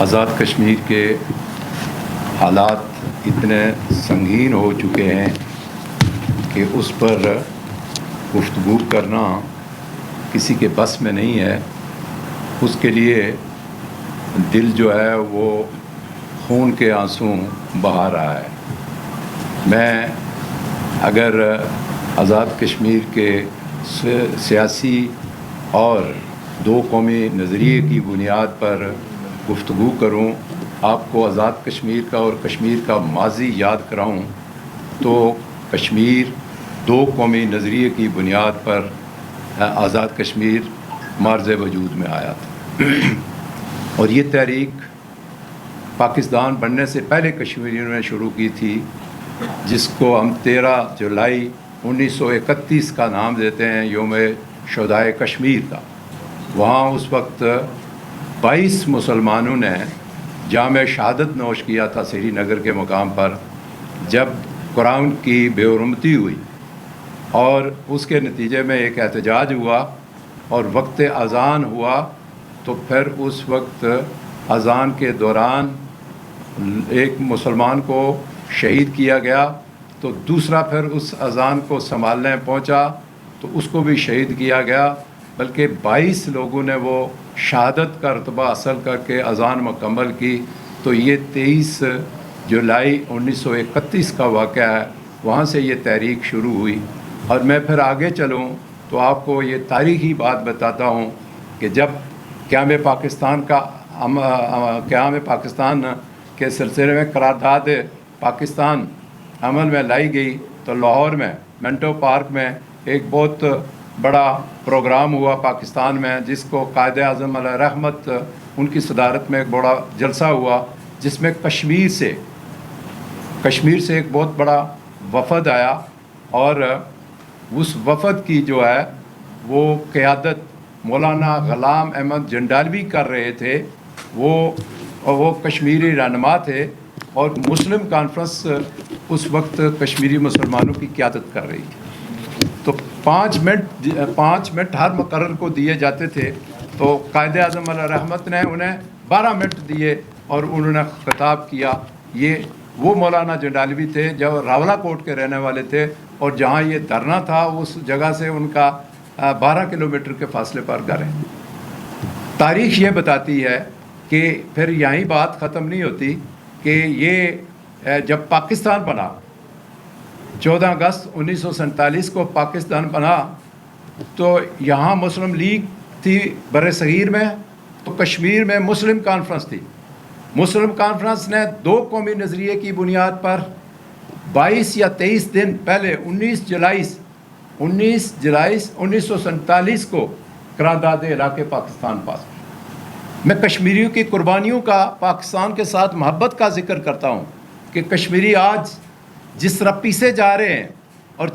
آزاد کشمیر کے حالات اتنے سنگین ہو چکے ہیں کہ اس پر گفتگو کرنا کسی کے بس میں نہیں ہے۔ اس کے لیے دل جو ہے وہ خون کے آنسو بہا رہا ہے۔ میں اگر آزاد کشمیر کے سیاسی اور دو قومی نظریے کی بنیاد پر گفتگو کروں، آپ کو آزاد کشمیر کا اور کشمیر کا ماضی یاد کراؤں، تو کشمیر دو قومی نظریے کی بنیاد پر آزاد کشمیر مارز وجود میں آیا تھا۔ اور یہ تحریک پاکستان بننے سے پہلے کشمیریوں نے شروع کی تھی، جس کو ہم 13 جولائی 1931 کا نام دیتے ہیں، یوم شہدائے کشمیر کا۔ وہاں اس وقت 22 مسلمانوں نے جام شہادت نوش کیا تھا سری نگر کے مقام پر، جب قرآن کی بے حرمتی ہوئی، اور اس کے نتیجے میں ایک احتجاج ہوا اور وقت اذان ہوا، تو پھر اس وقت اذان کے دوران ایک مسلمان کو شہید کیا گیا، تو دوسرا پھر اس اذان کو سنبھالنے پہنچا تو اس کو بھی شہید کیا گیا، بلکہ 22 لوگوں نے وہ شہادت کا رتبہ حاصل کر کے اذان مکمل کی۔ تو یہ 23 جولائی 1931 کا واقعہ ہے، وہاں سے یہ تحریک شروع ہوئی۔ اور میں پھر آگے چلوں تو آپ کو یہ تاریخی بات بتاتا ہوں کہ جب قیام پاکستان کے سلسلے میں قرارداد پاکستان عمل میں لائی گئی، تو لاہور میں منٹو پارک میں ایک بہت بڑا پروگرام ہوا پاکستان میں، جس کو قائد اعظم علیہ رحمت ان کی صدارت میں ایک بڑا جلسہ ہوا، جس میں کشمیر سے ایک بہت بڑا وفد آیا، اور اس وفد کی جو ہے وہ قیادت مولانا غلام احمد جنڈالوی کر رہے تھے۔ وہ کشمیری رہنما تھے، اور مسلم کانفرنس اس وقت کشمیری مسلمانوں کی قیادت کر رہی تھی۔ تو 5 منٹ ہر مقرر کو دیے جاتے تھے، تو قائد اعظم علیہ رحمت نے انہیں 12 منٹ دیے اور انہوں نے خطاب کیا۔ یہ وہ مولانا جنڈالوی تھے جو راولہ کوٹ کے رہنے والے تھے، اور جہاں یہ دھرنا تھا اس جگہ سے ان کا 12 کلومیٹر کے فاصلے پر گھر ہے۔ تاریخ یہ بتاتی ہے کہ پھر یہیں بات ختم نہیں ہوتی کہ یہ جب پاکستان بنا، 14 اگست 1947 کو پاکستان بنا، تو یہاں مسلم لیگ تھی بر صغیر میں، تو کشمیر میں مسلم کانفرنس تھی۔ مسلم کانفرنس نے دو قومی نظریے کی بنیاد پر 22 یا 23 دن پہلے 19 جولائی 1947 کو قرارداد علاقے پاکستان پاس کی۔ میں کشمیریوں کی قربانیوں کا پاکستان کے ساتھ محبت کا ذکر کرتا ہوں کہ کشمیری آج جس طرح پیسے جا رہے ہیں، اور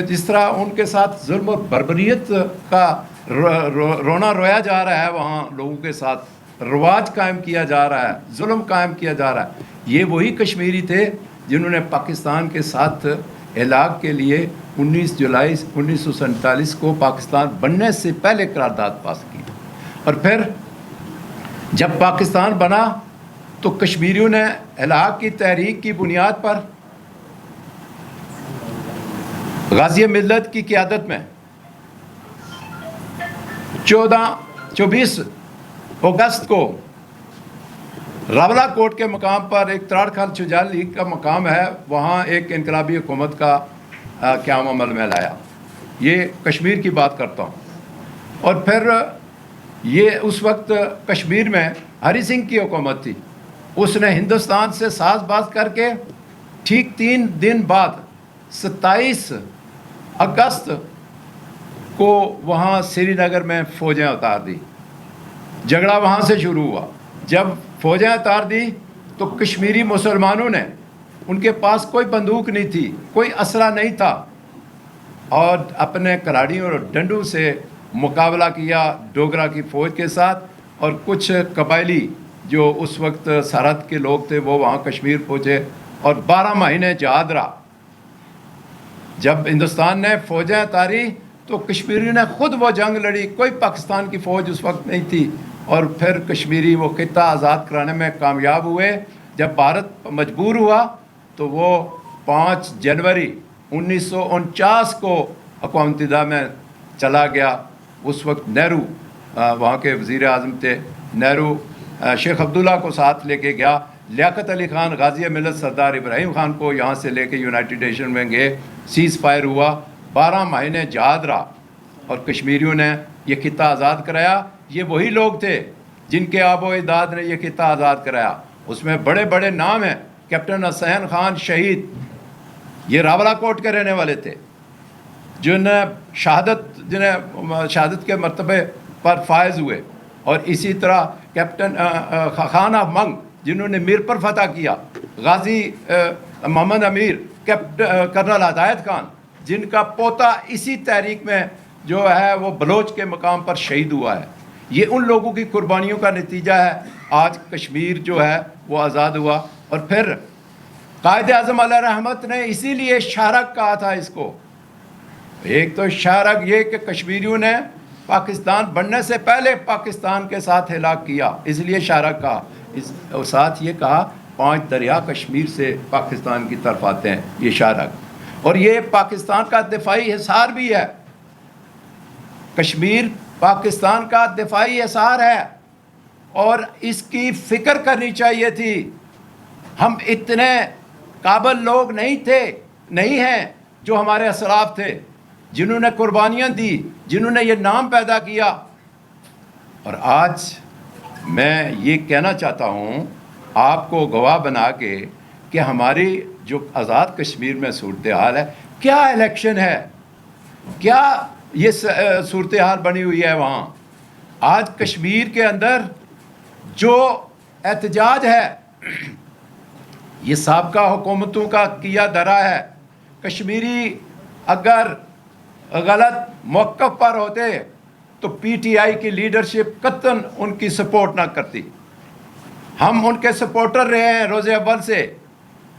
جس طرح ان کے ساتھ ظلم و بربریت کا رونا رویا جا رہا ہے، وہاں لوگوں کے ساتھ رواج قائم کیا جا رہا ہے، ظلم قائم کیا جا رہا ہے، یہ وہی کشمیری تھے جنہوں نے پاکستان کے ساتھ الحاق کے لیے 19 جولائی 1947 کو پاکستان بننے سے پہلے قرارداد پاس کی۔ اور پھر جب پاکستان بنا تو کشمیریوں نے الحاق کی تحریک کی بنیاد پر غازی ملت کی قیادت میں 24 اگست کو راولہ کوٹ کے مقام پر ایک تراڑکھال شجاع لیگ کا مقام ہے، وہاں ایک انقلابی حکومت کا قیام عمل میں لایا۔ یہ کشمیر کی بات کرتا ہوں۔ اور پھر یہ اس وقت کشمیر میں ہری سنگھ کی حکومت تھی، اس نے ہندوستان سے ساز باز کر کے ٹھیک 3 دن بعد 27 اگست کو وہاں سری نگر میں فوجیں اتار دی۔ جھگڑا وہاں سے شروع ہوا۔ جب فوجیں اتار دی تو کشمیری مسلمانوں نے، ان کے پاس کوئی بندوق نہیں تھی، کوئی اسلحہ نہیں تھا، اور اپنے کراڑیوں اور ڈنڈوں سے مقابلہ کیا ڈوگرا کی فوج کے ساتھ، اور کچھ قبائلی جو اس وقت سرحد کے لوگ تھے وہ وہاں کشمیر پہنچے، اور 12 مہینے جہاد رہا۔ جب ہندوستان نے فوجیں اتاری تو تو کشمیریوں نے خود وہ جنگ لڑی، کوئی پاکستان کی فوج اس وقت نہیں تھی، اور پھر کشمیری وہ خطہ آزاد کرانے میں کامیاب ہوئے۔ جب بھارت مجبور ہوا تو وہ 5 جنوری 1949 کو اقوام متحدہ میں چلا گیا۔ اس وقت نہرو وہاں کے وزیر اعظم تھے، نہرو شیخ عبداللہ کو ساتھ لے کے گیا، لیاقت علی خان غازی ملت سردار ابراہیم خان کو یہاں سے لے کے یونائٹڈ نیشن میں گئے، سیز فائر ہوا، 12 مہینے جہاد رہا، اور کشمیریوں نے یہ خطہ آزاد کرایا۔ یہ وہی لوگ تھے جن کے آب و اجداد نے یہ خطہ آزاد کرایا۔ اس میں بڑے بڑے نام ہیں، کیپٹن حسین خان شہید، یہ راولہ کوٹ کے رہنے والے تھے، جنہیں شہادت کے مرتبے پر فائز ہوئے، اور اسی طرح کیپٹن خان آف منگ جنہوں نے میر پر فتح کیا، غازی محمد امیر، کرنل ہدایت خان جن کا پوتا اسی تحریک میں جو ہے وہ بلوچ کے مقام پر شہید ہوا ہے۔ یہ ان لوگوں کی قربانیوں کا نتیجہ ہے آج کشمیر جو ہے وہ آزاد ہوا۔ اور پھر قائد اعظم علیہ رحمت نے اسی لیے شارک کہا تھا اس کو۔ ایک تو شارک یہ کہ کشمیریوں نے پاکستان بننے سے پہلے پاکستان کے ساتھ ہلاک کیا، اس لیے شارک کہا، اور ساتھ یہ کہا 5 دریا کشمیر سے پاکستان کی طرف آتے ہیں، یہ شارک۔ اور یہ پاکستان کا دفاعی حصار بھی ہے، کشمیر پاکستان کا دفاعی حصار ہے، اور اس کی فکر کرنی چاہیے تھی۔ ہم اتنے قابل لوگ نہیں ہیں جو ہمارے اسلاف تھے، جنہوں نے قربانیاں دی، جنہوں نے یہ نام پیدا کیا۔ اور آج میں یہ کہنا چاہتا ہوں آپ کو گواہ بنا کے کہ ہماری جو آزاد کشمیر میں صورتحال ہے، کیا الیکشن ہے، کیا یہ صورتحال بنی ہوئی ہے وہاں۔ آج کشمیر کے اندر جو احتجاج ہے یہ سابقہ حکومتوں کا کیا دھرا ہے۔ کشمیری اگر غلط موقف پر ہوتے تو پی ٹی آئی کی لیڈرشپ قطعاً ان کی سپورٹ نہ کرتی۔ ہم ان کے سپورٹر رہے ہیں روز اول سے۔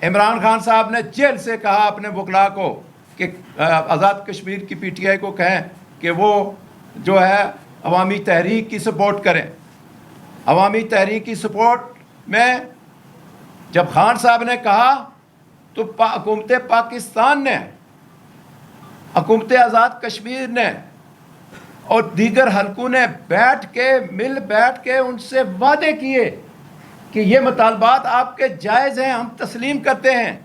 عمران خان صاحب نے جیل سے کہا اپنے وکلاء کو کہ آزاد کشمیر کی پی ٹی آئی کو کہیں کہ وہ جو ہے عوامی تحریک کی سپورٹ کریں۔ عوامی تحریک کی سپورٹ میں جب خان صاحب نے کہا تو حکومت پاکستان نے، حکومت آزاد کشمیر نے اور دیگر حلقوں نے بیٹھ کے ان سے وعدے کیے کہ یہ مطالبات آپ کے جائز ہیں، ہم تسلیم کرتے ہیں،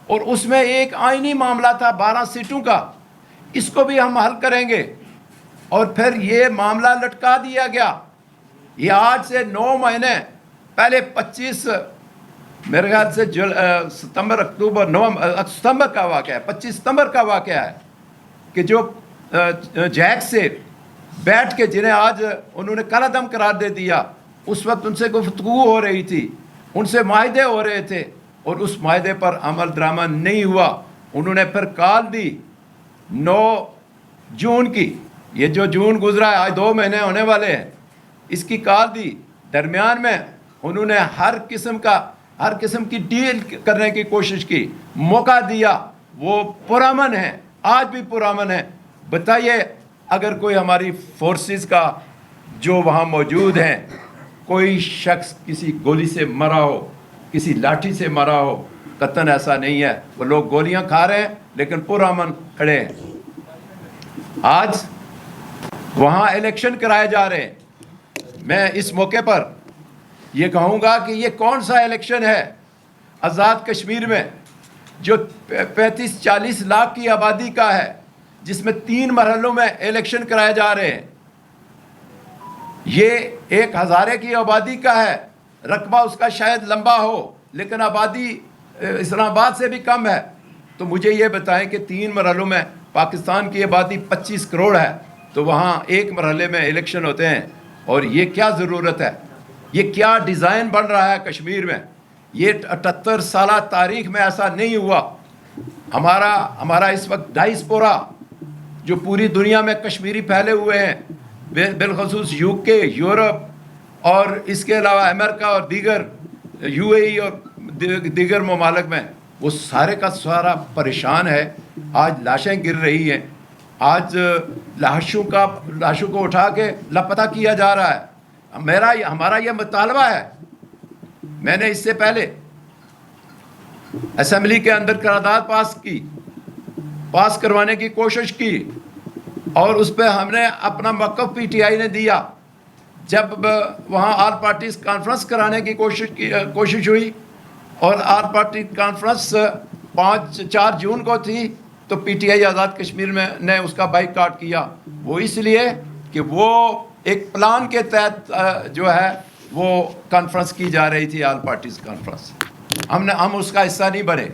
اور اس میں ایک آئینی معاملہ تھا 12 سیٹوں کا، اس کو بھی ہم حل کریں گے، اور پھر یہ معاملہ لٹکا دیا گیا۔ یہ آج سے 9 مہینے پہلے 25 میرے خیال سے ستمبر کا واقعہ ہے، 25 ستمبر کا واقعہ ہے کہ جو جیک سے بیٹھ کے جنہیں آج انہوں نے کل عدم قرار دے دیا، اس وقت ان سے گفتگو ہو رہی تھی، ان سے معاہدے ہو رہے تھے، اور اس معاہدے پر عمل درآمد نہیں ہوا۔ انہوں نے پھر کال دی 9 جون کی، یہ جو جون گزرا ہے آج 2 مہینے ہونے والے ہیں، اس کی کال دی۔ درمیان میں انہوں نے ہر قسم کی ڈیل کرنے کی کوشش کی، موقع دیا، وہ پرامن ہیں، آج بھی پرامن ہیں۔ بتائیے اگر کوئی ہماری فورسز کا جو وہاں موجود ہیں، کوئی شخص کسی گولی سے مرا ہو، کسی لاٹھی سے مرا ہو، قطعاً ایسا نہیں ہے، وہ لوگ گولیاں کھا رہے ہیں لیکن پرامن کھڑے ہیں۔ آج وہاں الیکشن کرائے جا رہے ہیں۔ میں اس موقع پر یہ کہوں گا کہ یہ کون سا الیکشن ہے آزاد کشمیر میں جو 35-40 لاکھ کی آبادی کا ہے، جس میں 3 مرحلوں میں الیکشن کرائے جا رہے ہیں۔ یہ 1 ہزارے کی آبادی کا ہے، رقبہ اس کا شاید لمبا ہو لیکن آبادی اسلام آباد سے بھی کم ہے۔ تو مجھے یہ بتائیں کہ 3 مرحلوں میں پاکستان کی آبادی 25 کروڑ ہے، تو وہاں 1 مرحلے میں الیکشن ہوتے ہیں، اور یہ کیا ضرورت ہے؟ یہ کیا ڈیزائن بن رہا ہے کشمیر میں؟ یہ 78 سالہ تاریخ میں ایسا نہیں ہوا۔ ہمارا اس وقت ڈائسپورا جو پوری دنیا میں کشمیری پھیلے ہوئے ہیں، بالخصوص UK، یورپ اور اس کے علاوہ امریکہ اور دیگر UAE اور دیگر ممالک میں، وہ سارے کا سارا پریشان ہے۔ آج لاشیں گر رہی ہیں، آج لاشوں کو اٹھا کے لاپتہ کیا جا رہا ہے. ہمارا یہ مطالبہ ہے. میں نے اس سے پہلے اسمبلی کے اندر قرارداد پاس کروانے کی کوشش کی, اور اس پہ ہم نے اپنا موقف پی ٹی آئی نے دیا. جب وہاں آل پارٹیز کانفرنس کرانے کی کوشش ہوئی, اور آل پارٹی کانفرنس 4 جون کو تھی, تو P T I Azad Kashmir میں نے اس کا بائیکاٹ کیا. وہ اس لیے کہ وہ ایک پلان کے تحت جو ہے وہ کانفرنس کی جا رہی تھی, آل پارٹیز کانفرنس. ہم اس کا حصہ نہیں بنے.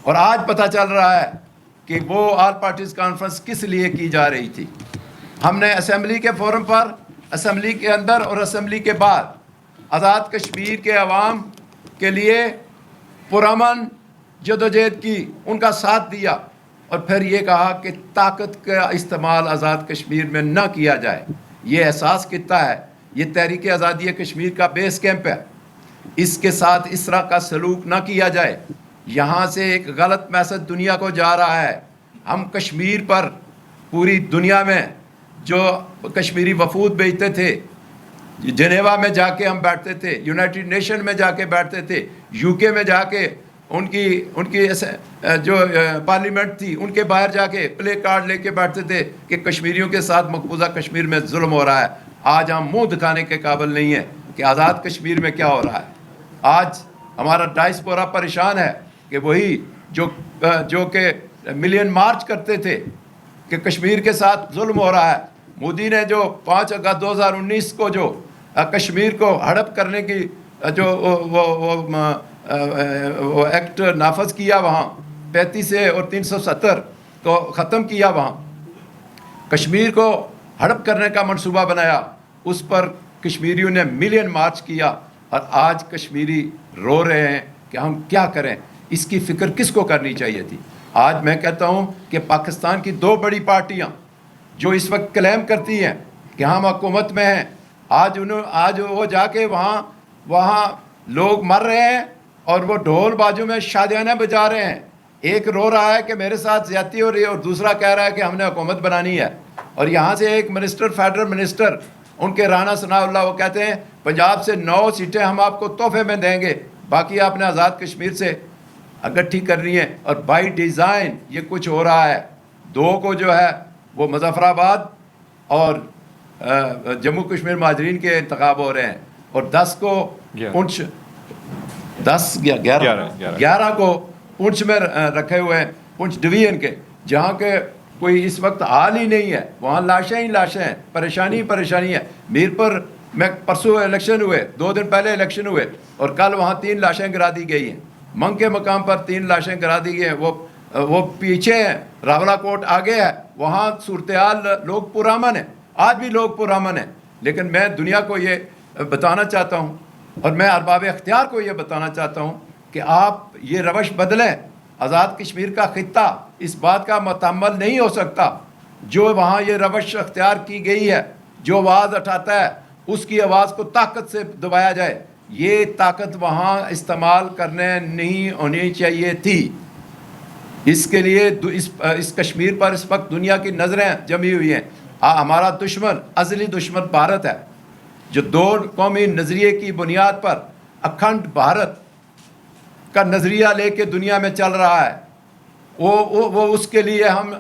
اور آج پتہ چل رہا ہے کہ وہ آل پارٹیز کانفرنس کس لیے کی جا رہی تھی. ہم نے اسمبلی کے فورم پر, اسمبلی کے اندر اور اسمبلی کے بعد آزاد کشمیر کے عوام کے لیے پرامن جدوجہد کی, ان کا ساتھ دیا, اور پھر یہ کہا کہ طاقت کا استعمال آزاد کشمیر میں نہ کیا جائے. یہ احساس کتنا ہے, یہ تحریک آزادی کشمیر کا بیس کیمپ ہے. اس کے ساتھ اس طرح کا سلوک نہ کیا جائے. یہاں سے ایک غلط میسج دنیا کو جا رہا ہے. ہم کشمیر پر پوری دنیا میں جو کشمیری وفود بھیجتے تھے, جنیوا میں جا کے ہم بیٹھتے تھے, یونائٹڈ نیشن میں جا کے بیٹھتے تھے, یو کے میں جا کے ان کی جو پارلیمنٹ تھی ان کے باہر جا کے پلے کارڈ لے کے بیٹھتے تھے کہ کشمیریوں کے ساتھ مقبوضہ کشمیر میں ظلم ہو رہا ہے. آج ہم منہ دکھانے کے قابل نہیں ہیں کہ آزاد کشمیر میں کیا ہو رہا ہے. آج ہمارا ڈائسپورا پریشان ہے کہ وہی جو کہ ملین مارچ کرتے تھے کہ کشمیر کے ساتھ ظلم ہو رہا ہے. مودی نے جو 5 اگست 2019 کو جو کشمیر کو ہڑپ کرنے کی جو وہ ایکٹ نافذ کیا, وہاں 35A اور 370 کو ختم کیا, وہاں کشمیر کو ہڑپ کرنے کا منصوبہ بنایا, اس پر کشمیریوں نے ملین مارچ کیا. اور آج کشمیری رو رہے ہیں کہ ہم کیا کریں. اس کی فکر کس کو کرنی چاہیے تھی؟ آج میں کہتا ہوں کہ پاکستان کی 2 بڑی پارٹیاں جو اس وقت کلیم کرتی ہیں کہ ہم حکومت میں ہیں, آج وہ جا کے وہاں لوگ مر رہے ہیں اور وہ ڈھول بازو میں شادیانے بجا رہے ہیں. ایک رو رہا ہے کہ میرے ساتھ زیادتی ہو رہی ہے, اور دوسرا کہہ رہا ہے کہ ہم نے حکومت بنانی ہے. اور یہاں سے ایک منسٹر, فیڈرل منسٹر ان کے رانا ثناء اللہ, وہ کہتے ہیں پنجاب سے 9 سیٹیں ہم آپ کو تحفے میں دیں گے, باقی آپ نے آزاد کشمیر سے اکٹھی کرنی ہے. اور بائی ڈیزائن یہ کچھ ہو رہا ہے. 2 کو جو ہے وہ مظفر آباد اور جموں کشمیر مہاجرین کے انتخاب ہو رہے ہیں, اور 10 کو پونچھ 11 کو پونچھ میں رکھے ہوئے ہیں, پونچھ ڈویژن کے, جہاں کے کوئی اس وقت حال ہی نہیں ہے. وہاں لاشیں ہی لاشیں ہیں, پریشانی ہے. میرپور میں پرسوں الیکشن ہوئے, 2 دن پہلے الیکشن ہوئے, اور کل وہاں 3 لاشیں گرا دی گئی ہیں. منگ کے مقام پر 3 لاشیں گرا دی گئی ہیں. وہ پیچھے ہیں, راولا کوٹ آگے ہے. وہاں صورتحال لوگ پرامن ہیں, آج بھی لوگ پرامن ہیں. لیکن میں دنیا کو یہ بتانا چاہتا ہوں, اور میں ارباب اختیار کو یہ بتانا چاہتا ہوں کہ آپ یہ روش بدلیں. آزاد کشمیر کا خطہ اس بات کا متحمل نہیں ہو سکتا جو وہاں یہ روش اختیار کی گئی ہے. جو آواز اٹھاتا ہے اس کی آواز کو طاقت سے دبایا جائے. یہ طاقت وہاں استعمال کرنے نہیں ہونی چاہیے تھی. اس کے لیے اس کشمیر پر اس وقت دنیا کی نظریں جمی ہوئی ہیں. ہمارا دشمن, ازلی دشمن بھارت ہے, جو 2 قومی نظریے کی بنیاد پر اکھنڈ بھارت کا نظریہ لے کے دنیا میں چل رہا ہے. وہ اس کے لیے ہم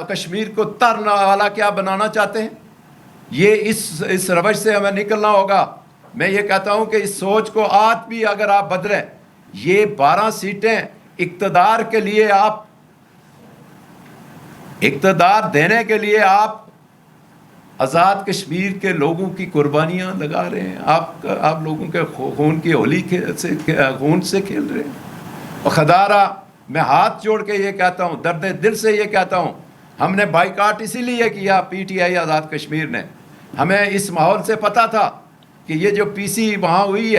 کشمیر کو ترنا والا کیا بنانا چاہتے ہیں. یہ اس روش سے ہمیں نکلنا ہوگا. میں یہ کہتا ہوں کہ اس سوچ کو آج بھی اگر آپ بدلیں, یہ 12 سیٹیں اقتدار کے لیے, آپ اقتدار دینے کے لیے آپ آزاد کشمیر کے لوگوں کی قربانیاں لگا رہے ہیں. آپ لوگوں کے خون کی ہولی خون سے کھیل رہے ہیں. اور خدارہ میں ہاتھ جوڑ کے یہ کہتا ہوں, درد دل سے یہ کہتا ہوں, ہم نے بائیکاٹ اسی لیے کیا, P T I Azad Kashmir نے. ہمیں اس ماحول سے پتہ تھا کہ یہ جو پی سی وہاں ہوئی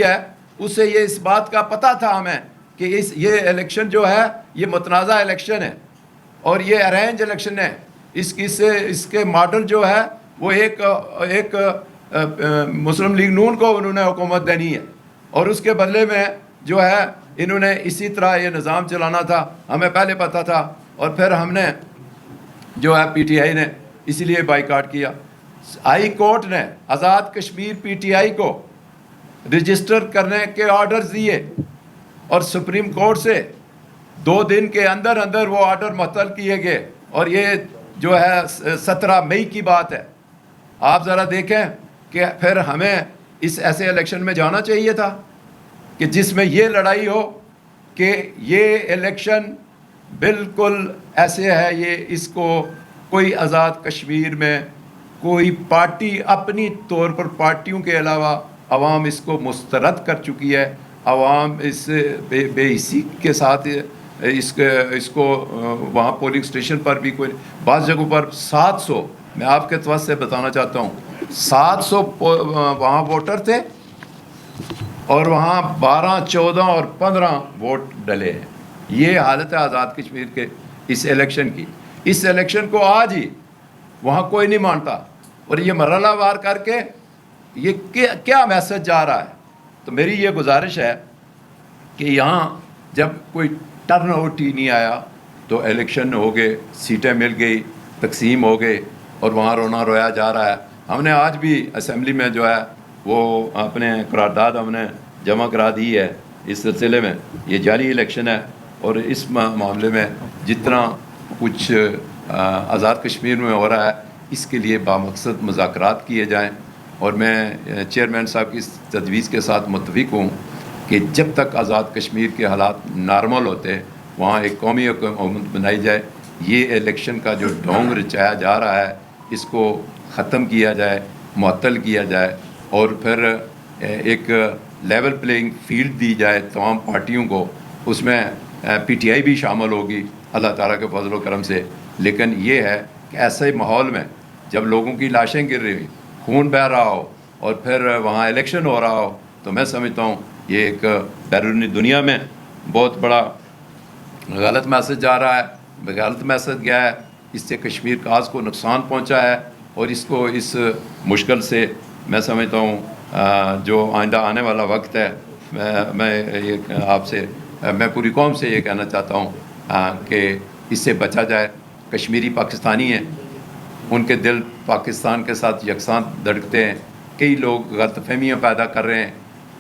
ہے, اس سے یہ اس بات کا پتہ تھا ہمیں کہ یہ الیکشن جو ہے یہ متنازع الیکشن ہے, اور یہ ارینج الیکشن ہے. اس کے ماڈل جو ہے وہ ایک مسلم لیگ نون کو انہوں نے حکومت دینی ہے, اور اس کے بدلے میں جو ہے انہوں نے اسی طرح یہ نظام چلانا تھا. ہمیں پہلے پتہ تھا اور پھر ہم نے جو ہے پی ٹی آئی نے اسی لیے بائیکاٹ کیا. ہائی کورٹ نے Azad Kashmir P T I کو رجسٹر کرنے کے آرڈرز دیے اور سپریم کورٹ سے 2 دن کے اندر اندر وہ آرڈر معطل کیے گئے, اور یہ جو ہے 17 مئی کی بات ہے. آپ ذرا دیکھیں کہ پھر ہمیں اس ایسے الیکشن میں جانا چاہیے تھا کہ جس میں یہ لڑائی ہو کہ یہ الیکشن بالکل ایسے ہے, یہ اس کو کوئی آزاد کشمیر میں کوئی پارٹی اپنی طور پر پارٹیوں کے علاوہ عوام اس کو مسترد کر چکی ہے. عوام اس بے حسی کے ساتھ اس کو وہاں پولنگ اسٹیشن پر بھی کوئی بعض جگہوں پر 700, میں آپ کے توجہ سے بتانا چاہتا ہوں 700 وہاں ووٹر تھے اور وہاں 12, 14 اور 15 ووٹ ڈلے ہیں. یہ حالت ہے آزاد کشمیر کے اس الیکشن کی. اس الیکشن کو آج ہی وہاں کوئی نہیں مانتا, اور یہ مرحلہ وار کر کے یہ کیا میسج جا رہا ہے. تو میری یہ گزارش ہے کہ یہاں جب کوئی ٹرن آؤٹ ہی نہیں آیا تو الیکشن ہو گئے, سیٹیں مل گئی, تقسیم ہو گئے, اور وہاں رونا رویا جا رہا ہے. ہم نے آج بھی اسمبلی میں جو ہے وہ اپنے قرارداد ہم نے جمع کرا دی ہے اس سلسلے میں. یہ جعلی الیکشن ہے, اور اس معاملے میں جتنا کچھ آزاد کشمیر میں ہو رہا ہے اس کے لیے بامقصد مذاکرات کیے جائیں. اور میں چیئرمین صاحب کی اس تجویز کے ساتھ متفق ہوں کہ جب تک آزاد کشمیر کے حالات نارمل ہوتے وہاں ایک قومی حکومت بنائی جائے. یہ الیکشن کا جو ڈھونگ رچایا جا رہا ہے اس کو ختم کیا جائے, معطل کیا جائے, اور پھر ایک لیول پلینگ فیلڈ دی جائے تمام پارٹیوں کو. اس میں پی ٹی آئی بھی شامل ہوگی اللہ تعالیٰ کے فضل و کرم سے. لیکن یہ ہے کہ ایسے ماحول میں جب لوگوں کی لاشیں گر رہی, خون بہہ رہا ہو, اور پھر وہاں الیکشن ہو رہا ہو, تو میں سمجھتا ہوں یہ ایک بیرونی دنیا میں بہت بڑا غلط میسج جا رہا ہے. غلط میسج گیا ہے, اس سے کشمیر کاز کو نقصان پہنچا ہے, اور اس کو اس مشکل سے میں سمجھتا ہوں جو آئندہ آنے والا وقت ہے میں یہ آپ سے میں پوری قوم سے یہ کہنا چاہتا ہوں کہ اس سے بچا جائے. کشمیری پاکستانی ہیں, ان کے دل پاکستان کے ساتھ یکساں دھڑکتے ہیں. کئی لوگ غلط فہمیاں پیدا کر رہے ہیں,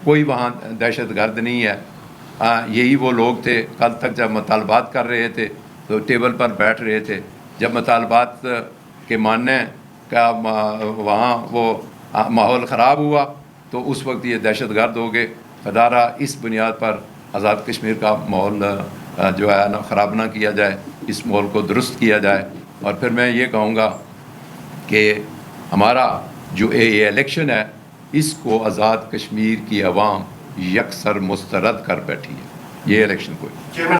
کوئی وہاں دہشت گرد نہیں ہے. یہی وہ لوگ تھے کل تک جب مطالبات کر رہے تھے تو ٹیبل پر بیٹھ رہے تھے. جب مطالبات کے ماننے کا وہاں وہ ماحول خراب ہوا تو اس وقت یہ دہشت گرد ہو گئے. خدارہ اس بنیاد پر آزاد کشمیر کا ماحول جو ہے نا خراب نہ کیا جائے, اس ماحول کو درست کیا جائے. اور پھر میں یہ کہوں گا کہ ہمارا جو یہ الیکشن ہے اس کو آزاد کشمیر کی عوام یکسر مسترد کر بیٹھی ہے. یہ الیکشن کوئی